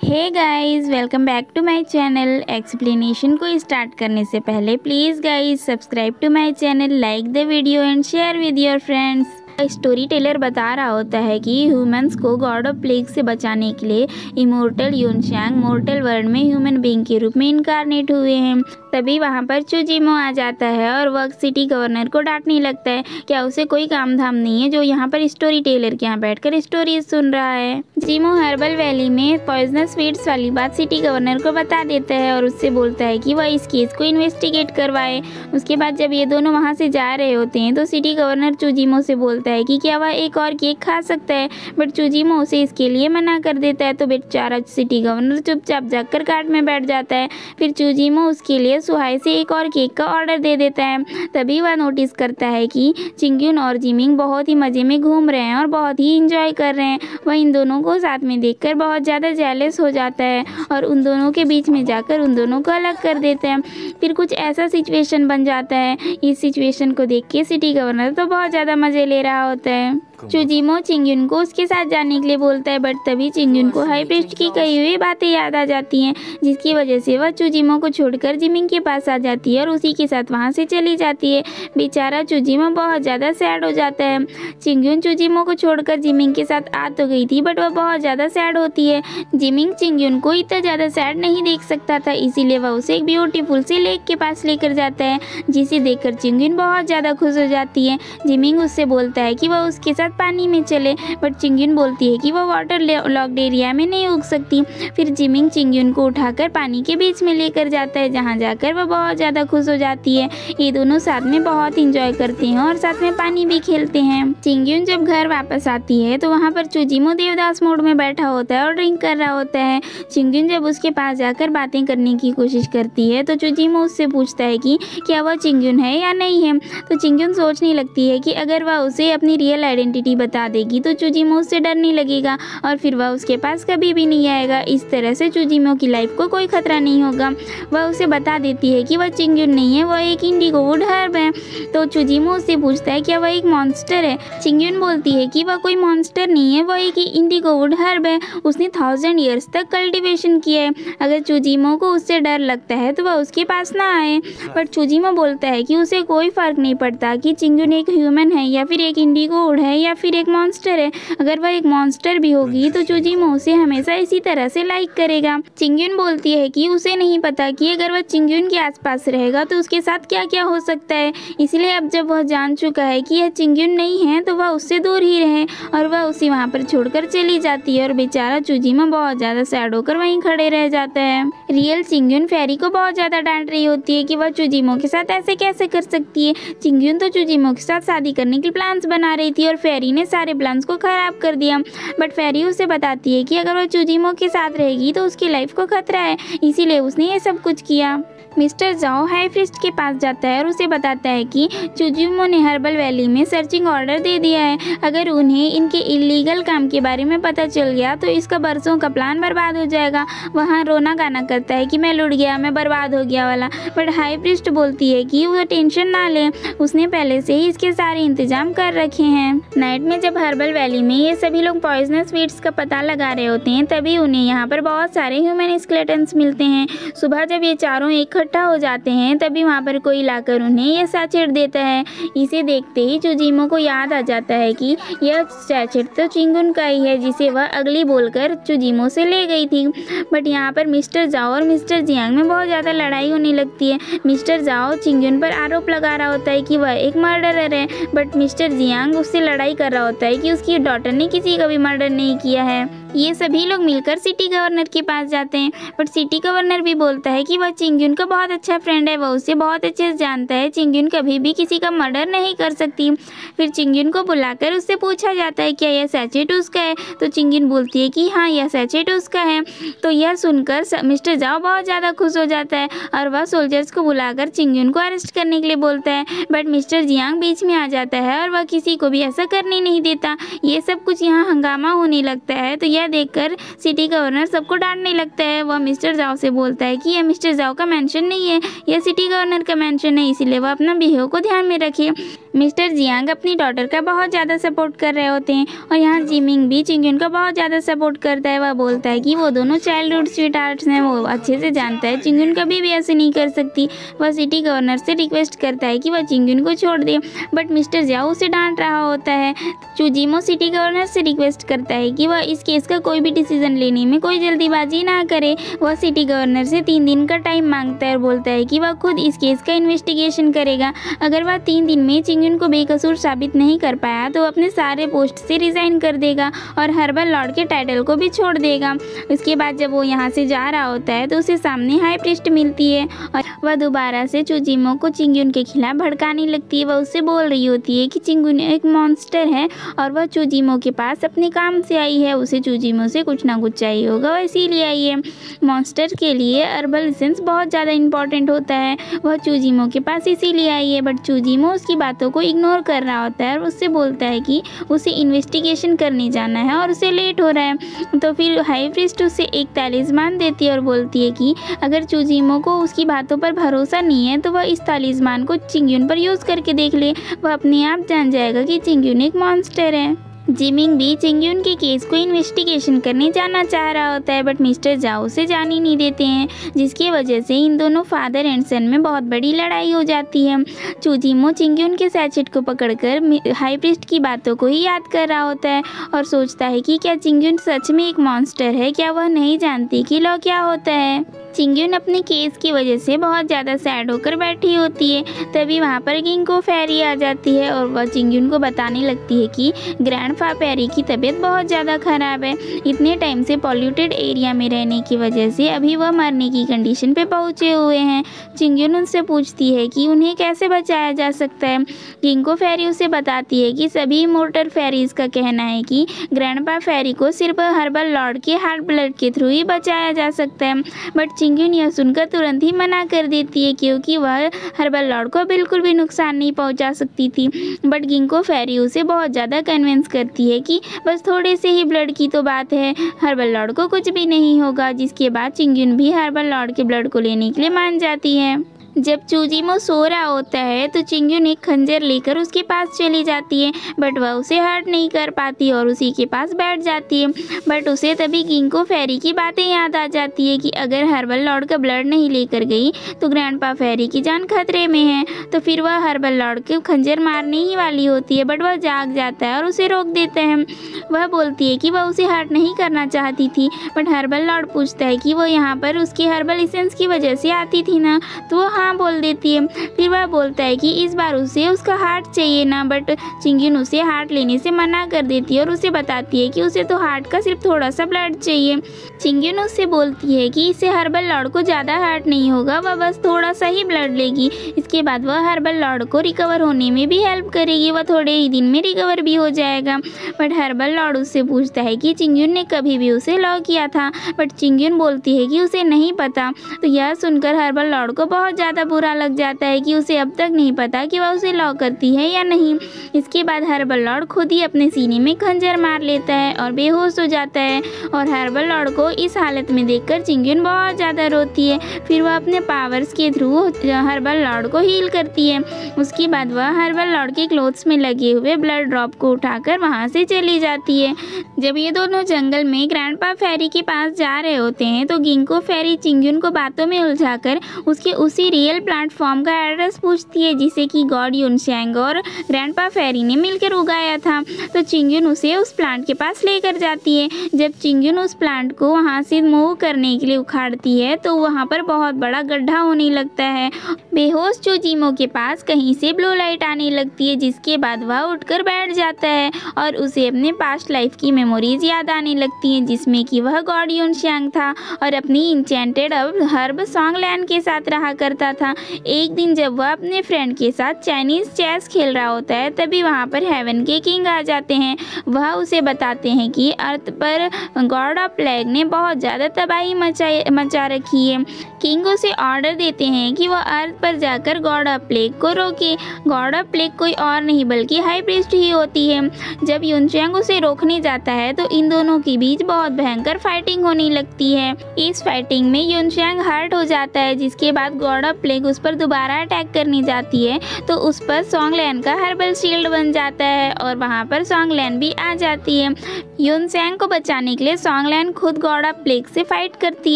Hey guys, welcome back to my channel. Explanation को start करने से पहले please guys subscribe to my channel, like the video and share with your friends. Storyteller बता रहा होता है कि ह्यूमंस को गॉड ऑफ प्लेग से बचाने के लिए इमोर्टल यूनशांग मोर्टल वर्ल्ड में ह्यूमन बीइंग के रूप में इनकारनेट हुए हैं। तभी वहाँ पर चुजिमो आ जाता है और वर्क सिटी गवर्नर को डांटने लगता है। क्या उसे कोई काम धाम नहीं है जो यहाँ पर स्टोरी टेलर के यहाँ बैठकर स्टोरी सुन रहा है। जिमो हर्बल वैली में पॉइजनस स्वीट्स वाली बात सिटी गवर्नर को बता देता है और उससे बोलता है कि वह इस केस को इन्वेस्टिगेट करवाए। उसके बाद जब ये दोनों वहाँ से जा रहे होते हैं तो सिटी गवर्नर चुजिमो से बोलता है कि क्या वह एक और केक खा सकता है, बट चुजिमो उसे इसके लिए मना कर देता है। तो बेचारा सिटी गवर्नर चुपचाप जाकर कार्ट में बैठ जाता है। फिर चुजिमो उसके लिए सुहाई से एक और केक का ऑर्डर दे देता है। तभी वह नोटिस करता है कि चिंग्यून और जिमिंग बहुत ही मज़े में घूम रहे हैं और बहुत ही इंजॉय कर रहे हैं। वह इन दोनों को साथ में देखकर बहुत ज़्यादा जेलस हो जाता है और उन दोनों के बीच में जाकर उन दोनों को अलग कर देता है। फिर कुछ ऐसा सिचुएशन बन जाता है। इस सिचुएशन को देख के सिटी गवर्नर तो बहुत ज़्यादा मज़े ले रहा होता है। चुजिमो चिंग्यून को उसके साथ जाने के लिए बोलता है, बट तभी चिंग्यून को हाई प्रीस्ट की कही हुई बातें याद आ जाती हैं, जिसकी वजह से वह चुजिमो को छोड़कर जिमिंग के पास आ जाती है और उसी के साथ वहां से चली जाती है। बेचारा चुजिमो बहुत ज़्यादा सैड हो जाता है। चिंग्यून चुजिमो को छोड़कर जिमिंग के साथ आ तो गई थी, बट वह बहुत ज़्यादा सैड होती है। जिमिंग चिंग्यून को इतना ज़्यादा सैड नहीं देख सकता था, इसीलिए वह उसे एक ब्यूटीफुल से लेक के पास लेकर जाता है, जिसे देखकर चिंग्यून बहुत ज़्यादा खुश हो जाती है। जिमिंग उससे बोलता है कि वह उसके साथ पानी में चले, बट चिंग्यून बोलती है कि वह वाटर लॉक्ड एरिया में नहीं उग सकती। फिर जिमिंग चिंग्यून को उठाकर पानी के बीच में लेकर जाता है, जहाँ जाकर वह बहुत ज़्यादा खुश हो जाती है। ये दोनों साथ में बहुत इंजॉय करते हैं और साथ में पानी भी खेलते हैं। चिंग्यून जब घर वापस आती है तो वहाँ पर चुजिमो देवदास मोड में बैठा होता है और ड्रिंक कर रहा होता है। चिंग्यून जब उसके पास जाकर बातें करने की कोशिश करती है तो चुजिमो उससे पूछता है कि क्या वह चिंग्यून है या नहीं है। तो चिंग्यून सोचने लगती है कि अगर वह उसे अपनी रियल आइडेंटिटी बता देगी तो चुजिमो उससे डरने लगेगा और फिर वह उसके पास कभी भी नहीं आएगा। इस तरह से चुजिमो की लाइफ को कोई खतरा नहीं होगा। वह उसे बता देती है कि वह चिंग्यून नहीं है, वह एक इंडिगो वुड हर्ब है। तो चुजिमो उससे पूछता है क्या वह एक मॉन्स्टर है। चिंग्यून बोलती है कि वह कोई मॉन्स्टर नहीं है, वह एक इंडिगो वुड हर्ब है। उसने 1000 ईयर्स तक कल्टीवेशन किया है। अगर चुजिमो को उससे डर लगता है तो वह उसके पास ना आए। पर चुजिमो बोलता है कि उसे कोई फर्क नहीं पड़ता कि चिंग्यून एक ह्यूमन है या फिर एक इंडिगो वुड है या फिर एक मॉन्स्टर है। अगर वह एक मॉन्स्टर भी होगी तो चुजिमो उसे हमेशा इसी तरह से लाइक करेगा। चिंग्यून बोलती है कि उसे नहीं पता कि अगर वह चिंग्यून के आसपास रहेगा तो उसके साथ क्या क्या हो सकता है, इसलिए अब जब वह जान चुका है कि यह चिंग्यून नहीं है तो वह उससे दूर ही रहे और वह उसे वहाँ पर छोड़कर चली जाती है और बेचारा चुजिमो बहुत ज़्यादा सैड होकर वहीं खड़े रह जाता है। रियल चिंग्यून फेरी को बहुत ज़्यादा डांट रही होती है कि वह चुजिमो के साथ ऐसे कैसे कर सकती है। चिंग्यून तो चुजिमो के साथ शादी करने के प्लान्स बना रही थी और फेरी ने सारे प्लान्स को खराब कर दिया। बट फेरी उसे बताती है कि अगर वह चुजिमो के साथ रहेगी तो उसकी लाइफ को खतरा है, इसीलिए उसने ये सब कुछ किया। मिस्टर जाओ हाई प्रीस्ट के पास जाता है और उसे बताता है कि चुजिमो ने हर्बल वैली में सर्चिंग ऑर्डर दे दिया है। अगर उन्हें इनके इलीगल काम के बारे में पता चल गया तो इसका बरसों का प्लान बर्बाद हो जाएगा। वहाँ रोना गाना करता है कि मैं लुट गया, मैं बर्बाद हो गया वाला। बट हाई प्रीस्ट बोलती है कि वो टेंशन ना ले, उसने पहले से ही इसके सारे इंतजाम कर रखे हैं। नाइट में जब हर्बल वैली में ये सभी लोग पॉइजनस स्वीट्स का पता लगा रहे होते हैं तभी उन्हें यहाँ पर बहुत सारे ह्यूमन स्केलेटन्स मिलते हैं। सुबह जब ये चारों इकट्ठा हो जाते हैं तभी वहाँ पर कोई लाकर उन्हें यह सैचेट देता है। इसे देखते ही चुजिमो को याद आ जाता है कि यह सैचेट तो चिंग्यून का ही है, जिसे वह अगली बोलकर चुजिमो से ले गई थी। बट यहाँ पर मिस्टर जाओ और मिस्टर जियांग में बहुत ज़्यादा लड़ाई होने लगती है। मिस्टर जाओ चिंग्यून पर आरोप लगा रहा होता है कि वह एक मर्डरर है, बट मिस्टर जियांग उससे लड़ाई कर रहा होता है कि उसकी डॉटर ने किसी का भी मर्डर नहीं किया है। ये सभी लोग मिलकर सिटी गवर्नर के पास जाते हैं, बट सिटी गवर्नर भी बोलता है कि वह चिंग्यून का बहुत अच्छा फ्रेंड है, वह उसे बहुत अच्छे से जानता है। चिंग्यून कभी भी किसी का मर्डर नहीं कर सकती। फिर चिंग्यून को बुलाकर उससे पूछा जाता है क्या यह सैचेट उसका है। तो चिंग्यून बोलती है कि हाँ, यह सैचेट उसका है। तो यह सुनकर मिस्टर जाओ बहुत ज़्यादा खुश हो जाता है और वह सोल्जर्स को बुलाकर चिंग्यून को अरेस्ट करने के लिए बोलता है। बट मिस्टर जियांग बीच में आ जाता है और वह किसी को भी ऐसा करने नहीं देता। ये सब कुछ यहाँ हंगामा होने लगता है तो यह यह देखकर सिटी गवर्नर सबको डांटने लगता है। वह मिस्टर जाओ से बोलता है कि यह मिस्टर जाओ का मेंशन नहीं है, यह सिटी गवर्नर का मेंशन है, इसीलिए वह अपना बिहेव को ध्यान में रखिए। मिस्टर जियांग अपनी डॉटर का बहुत ज़्यादा सपोर्ट कर रहे होते हैं और यहाँ जिमिंग भी चिंगयुन का बहुत ज़्यादा सपोर्ट करता है। वह बोलता है कि वो दोनों चाइल्डहुड स्वीट हार्ट्स हैं। वो अच्छे से जानता है चिंगयुन कभी भी ऐसे नहीं कर सकती। वह सिटी गवर्नर से रिक्वेस्ट करता है कि वह चिंगयुन को छोड़ दे, बट मिस्टर जाओ उसे डांट रहा होता है। चूजिमो सिटी गवर्नर से रिक्वेस्ट करता है कि वह इस केस का कोई भी डिसीजन लेने में कोई जल्दीबाजी ना करे। वह सिटी गवर्नर से 3 दिन का टाइम मांगता है और बोलता है कि वह खुद इस केस का इन्वेस्टिगेशन करेगा। अगर वह 3 दिन में चिंगयुन को बेकसूर साबित नहीं कर पाया तो अपने सारे पोस्ट से रिजाइन कर देगा और हर्बल लॉर्ड के टाइटल को भी छोड़ देगा। उसके बाद जब वो यहाँ से जा रहा होता है तो उसे सामने हाई प्रीस्ट मिलती है और वह दोबारा से चूजिमो को चिंगयुन के खिलाफ भड़काने लगती है। वह उससे बोल रही होती है कि चिंगयुन एक मॉन्स्टर है और वह चूजिमो के पास अपने काम से आई है। उसे चूजिमो से कुछ ना कुछ चाहिए होगा, वह इसीलिए आई है। मॉन्स्टर के लिए हर्बल एसेंस बहुत ज़्यादा इंपॉर्टेंट होता है। वह चूजिमो के पास इसीलिए आई है, बट चूजिमो उसकी बातों को इग्नोर कर रहा होता है और उससे बोलता है कि उसे इन्वेस्टिगेशन करने जाना है और उसे लेट हो रहा है। तो फिर हाई प्रीस्ट उसे एक तालिस्मान देती है और बोलती है कि अगर चूजिमो को उसकी बातों पर भरोसा नहीं है तो वह इस तालिस्मान को चिंगयुन पर यूज़ करके देख ले। वह अपने आप जान जाएगा कि चिंगयुन एक मॉन्स्टर है। जिमिंग भी चिंगयुन के केस को इन्वेस्टिगेशन करने जाना चाह रहा होता है, बट मिस्टर जाओ उसे जाने नहीं देते हैं, जिसकी वजह से इन दोनों फादर एंड सन में बहुत बड़ी लड़ाई हो जाती है। चूजिमो चिंगयुन के सैचेट को पकड़कर हाई प्रीस्ट की बातों को ही याद कर रहा होता है और सोचता है कि क्या चिंगयुन सच में एक मॉन्स्टर है, क्या वह नहीं जानती कि लॉ क्या होता है। चिंगयुन अपने केस की वजह से बहुत ज़्यादा सैड होकर बैठी होती है। तभी वहाँ पर गिंको फेरी आ जाती है और वह चिंगयुन को बताने लगती है कि ग्रैंडफा फेरी की तबीयत बहुत ज़्यादा ख़राब है। इतने टाइम से पॉल्यूटेड एरिया में रहने की वजह से अभी वह मरने की कंडीशन पे पहुँचे हुए हैं। चिंगयुन उनसे पूछती है कि उन्हें कैसे बचाया जा सकता है। गिंको फेरी उसे बताती है कि सभी इमोर्टल फेरीज़ का कहना है कि ग्रैंडपा फेरी को सिर्फ हर्बल लॉर्ड के हार्ट ब्लड के थ्रू ही बचाया जा सकता है, बट चिंगयुन यह सुनकर तुरंत ही मना कर देती है क्योंकि वह हर्बल लॉर्ड को बिल्कुल भी नुकसान नहीं पहुंचा सकती थी। बट गिंको फेरी उसे बहुत ज़्यादा कन्विंस करती है कि बस थोड़े से ही ब्लड की तो बात है, हर्बल लॉर्ड को कुछ भी नहीं होगा। जिसके बाद चिंगयुन भी हर्बल लॉर्ड के ब्लड को लेने के लिए मान जाती है। जब चूजिमो सो रहा होता है तो चिंगयुन एक खंजर लेकर उसके पास चली जाती है, बट वह उसे हर्ट नहीं कर पाती और उसी के पास बैठ जाती है। बट उसे तभी गिंको फेरी की बातें याद आ जाती है कि अगर हर्बल लॉर्ड का ब्लड नहीं लेकर गई तो ग्रैंडपा फेरी की जान खतरे में है। तो फिर वह हर्बल लॉर्ड के खंजर मारने ही वाली होती है, बट वह जाग जाता है और उसे रोक देते हैं। वह बोलती है कि वह उसे हर्ट नहीं करना चाहती थी, बट हर्बल लॉर्ड पूछता है कि वो यहाँ पर उसके हर्बल एसेंस की वजह से आती थी ना, तो वो हाँ बोल देती है। फिर वह बोलता है कि इस बार उसे उसका हार्ट चाहिए ना, बट चिंगयुन उसे हार्ट लेने से मना कर देती है और उसे बताती है कि उसे तो हार्ट का सिर्फ थोड़ा सा ब्लड चाहिए। चिंगयुन उससे बोलती है कि इससे हर्बल लॉर्ड को ज़्यादा हार्ट नहीं होगा, वह बस थोड़ा सा ही ब्लड लेगी। इसके बाद वह हर्बल लॉर्ड को रिकवर होने में भी हेल्प करेगी, वह थोड़े ही दिन में रिकवर भी हो जाएगा। बट हर्बल लॉर्ड उससे पूछता है कि चिंगयुन ने कभी भी उसे लॉ किया था, बट चिंगयुन बोलती है कि उसे नहीं पता। तो यह सुनकर हर्बल लॉर्ड को बहुत ज़्यादा बुरा लग जाता है कि उसे अब तक नहीं पता कि वह उसे लॉ करती है या नहीं। इसके बाद हर्बल लॉर्ड खुद ही अपने सीने में खंजर मार लेता है और बेहोश हो जाता है और हर्बल लॉर्ड को इस हालत में देखकर चिंगयुन बहुत ज़्यादा रोती है। फिर वह अपने पावर्स के थ्रू हर्बल लॉर्ड को हील करती है। उसके बाद वह हर्बल लॉर्ड के क्लोथ्स में लगे हुए ब्लड ड्रॉप को उठाकर वहाँ से चली जाती है। जब ये दोनों जंगल में ग्रैंडपा फेरी के पास जा रहे होते हैं तो गिंको फेरी चिंगयुन को बातों में उलझाकर उसके उसी रियल प्लेटफॉर्म का एड्रेस पूछती है जिसे कि गॉड युनशैंग और ग्रैंडपा फेरी ने मिलकर उगाया था। तो चिंगयुन उसे उस प्लांट के पास लेकर जाती है। जब चिंगयुन उस प्लांट को वहाँ से मूव करने के लिए उखाड़ती है तो वहाँ पर बहुत बड़ा गड्ढा होने लगता है। बेहोश चूजिमो के पास कहीं से ब्लू लाइट आने लगती है, जिसके बाद वह उठकर बैठ जाता है और उसे अपने पास्ट लाइफ की मेमोरीज याद आने लगती हैं, जिसमें कि वह गॉड युनशैंग था और अपनी इंचेंटेड हर्ब सॉन्गलैंड के साथ रहा करता था। एक दिन जब वह अपने फ्रेंड के साथ चाइनीज़ चेस खेल रहा होता है, तभी वहाँ पर हेवन के किंग आ जाते हैं। वह उसे बताते हैं कि अर्थ पर गॉड ऑफ प्लेग ने बहुत ज़्यादा तबाही मचा रखी है। किंग उसे ऑर्डर देते हैं कि वह अर्थ पर जाकर गॉड ऑफ प्लेग को रोके। गॉड ऑफ प्लेग कोई और नहीं बल्कि हाई प्रीस्ट ही होती है। जब युनचैंग उसे रोकने जाता है तो इन दोनों के बीच बहुत भयंकर फाइटिंग होने लगती है। इस फाइटिंग में युनचैंग हर्ट हो जाता है, जिसके बाद गॉड ऑफ प्लेग उस पर दोबारा अटैक करने जाती है तो उस पर सॉन्गलैन का हर्बल शील्ड बन जाता है और वहाँ पर सॉन्गलैन भी आ जाती है। युनचैंग को बचाने के लिए सॉन्गलैन खुद गॉड ऑफ प्लेग से फाइट करती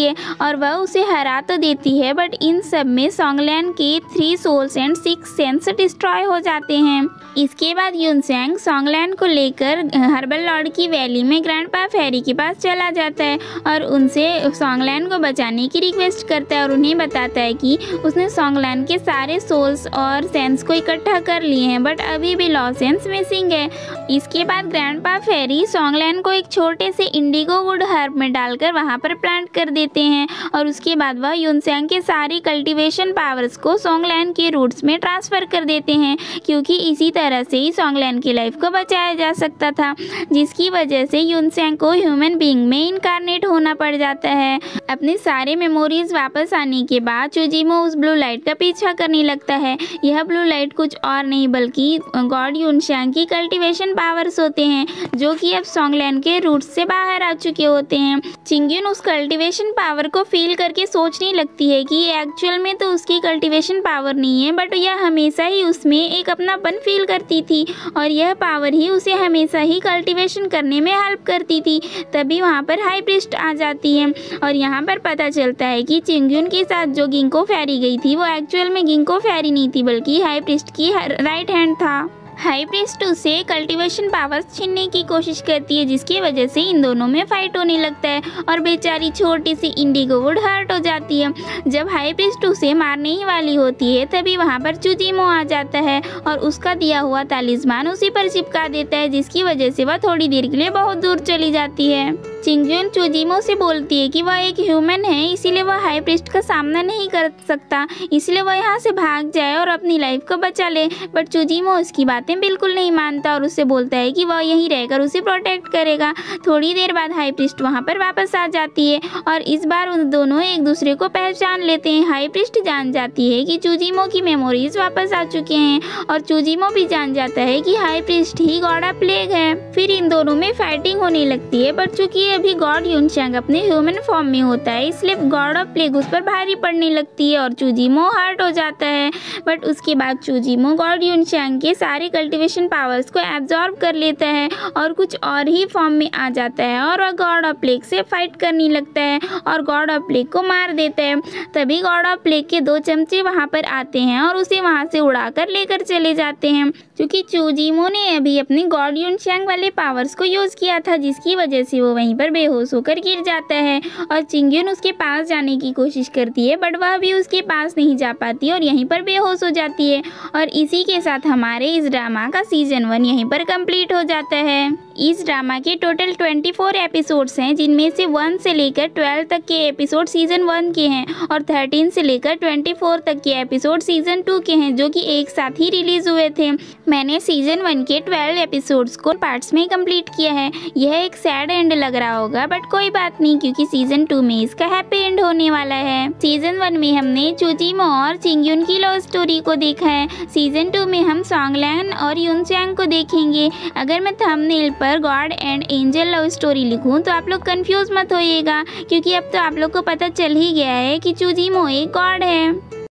है और वह उसे हरा तो देती है, बट इन सब में सॉन्गलैन के 3 सोल्स एंड 6 सेंस डिस्ट्रॉय हो जाते हैं। इसके बाद युनचैंग सॉन्गलैन को लेकर हर्बल लॉर्ड की वैली में ग्रैंडपा फेरी के पास चला जाता है और उनसे सॉन्गलैन को बचाने की रिक्वेस्ट करता है और उन्हें बताता है कि उसने सॉन्गलैन के सारे सोल्स और सेंस को इकट्ठा कर लिए हैं, बट अभी भी लॉ सेंस मिसिंग है। इसके बाद ग्रैंडपा फेरी सॉन्गलैन को एक छोटे से इंडिगो वुड हर्ब में डालकर वहाँ पर प्लांट कर देते हैं और उसके बाद वह युनचैंग के सारी कल्टीवेशन पावर्स को सॉन्गलैन के रूट्स में ट्रांसफ़र कर देते हैं, क्योंकि इसी तरह से ही सॉन्गलैन की लाइफ को बचाया जा सकता था, जिसकी वजह से युनचैंग को ह्यूमन बीइंग में इनकारनेट होना पड़ जाता है। अपने सारे मेमोरीज वापस आने के बाद चुजिमो उस ब्लू लाइट का पीछा करने लगता है। यह ब्लू लाइट कुछ और नहीं बल्कि गॉड युनचैंग की कल्टीवेशन पावर्स होते हैं, जो कि अब सॉन्गलैन के रूट्स से बाहर आ चुके होते हैं। चिंगयुन उस कल्टीवेशन पावर को फील करके सोचने लगती है कि एक्चुअल में तो उसकी कल्टीवेशन पावर नहीं है, बट यह हमेशा ही उसमें एक अपनापन फील करती थी और यह पावर ही उसे हमेशा ही कल्टीवेशन करने में हेल्प करती थी। तभी वहाँ पर हाई प्रीस्ट आ जाती है और यहाँ पर पता चलता है कि चिंगयुन के साथ जो गिंको फेरी गई थी वो एक्चुअल में गिंको फेरी नहीं थी बल्कि हाई प्रीस्ट की राइट हैंड था। हाई प्रीस्ट उसे कल्टीवेशन पावर्स छीनने की कोशिश करती है, जिसकी वजह से इन दोनों में फाइट होने लगता है और बेचारी छोटी सी इंडिगो वुड हर्ट हो जाती है। जब हाई प्रीस्ट उसे मारने ही वाली होती है तभी वहाँ पर चुजिमो आ जाता है और उसका दिया हुआ तालिस्मान उसी पर चिपका देता है, जिसकी वजह से वह थोड़ी देर के लिए बहुत दूर चली जाती है। चिंगयुन चुजिमो से बोलती है कि वह एक ह्यूमन है, इसीलिए वह हाई प्रीस्ट का सामना नहीं कर सकता, इसलिए वह यहाँ से भाग जाए और अपनी लाइफ को बचा ले, बट चुजिमो उसकी बातें बिल्कुल नहीं मानता और उससे बोलता है कि वह यहीं रहकर उसे प्रोटेक्ट करेगा। थोड़ी देर बाद हाई प्रीस्ट वहाँ पर वापस आ जाती है और इस बार उन दोनों एक दूसरे को पहचान लेते हैं। हाई प्रीस्ट जान जाती है कि चुजिमो की मेमोरीज वापस आ चुके हैं और चुजिमो भी जान जाता है कि high priest he God of plague है। फिर इन दोनों में फाइटिंग होने लगती है, बट चूंकि अभी गॉड युनचैंग अपने ह्यूमन फॉर्म में होता है इसलिए गॉड ऑफ प्लेग उस पर भारी पड़ने लगती है और चुजिमो हर्ट हो जाता है। बट उसके बाद चुजिमो गॉड युनचैंग के सारे कल्टीवेशन पावर्स को एब्जॉर्ब कर लेता है और कुछ और ही फॉर्म में आ जाता है और वह गॉड ऑफ प्लेग से फाइट करने लगता है और गॉड ऑफ प्लेग को मार देता है। तभी गॉड ऑफ प्लेग के 2 चमचे वहाँ पर आते हैं और उसे वहाँ से उड़ाकर लेकर चले जाते हैं, क्योंकि चुजिमो ने अभी अपने गॉड युनचैंग वाले पावर्स को यूज़ किया था, जिसकी वजह से वो वहीं पर बेहोश होकर गिर जाता है और चिंगयुन उसके पास जाने की कोशिश करती है, बट वह भी उसके पास नहीं जा पाती और यहीं पर बेहोश हो जाती है। और इसी के साथ हमारे इस ड्रामा का सीजन 1 यहीं पर कंप्लीट हो जाता है। इस ड्रामा के टोटल 24 एपिसोड्स हैं, जिनमें से 1 से लेकर 12 तक के एपिसोड सीजन 1 के हैं और 13 से लेकर 24 तक के एपिसोड सीजन 2 के हैं, जो कि एक साथ ही रिलीज हुए थे। मैंने सीजन 1 के 12 एपिसोड्स को पार्ट्स में कंप्लीट किया है। यह एक सैड एंड लग रहा होगा, बट कोई बात नहीं, क्योंकि सीजन 2 में इसका हैप्पी एंड होने वाला है। सीजन 1 में हमने चुजिमो और चिंगयुन की लव स्टोरी को देखा है। सीजन 2 में हम सॉन्गलैन और युनचैंग को देखेंगे। अगर मैं थंबनेल पर God and angel love story लिखूं तो आप लोग कंफ्यूज मत होइएगा, क्योंकि अब तो आप लोग को पता चल ही गया है कि चुजिमो एक गॉड है।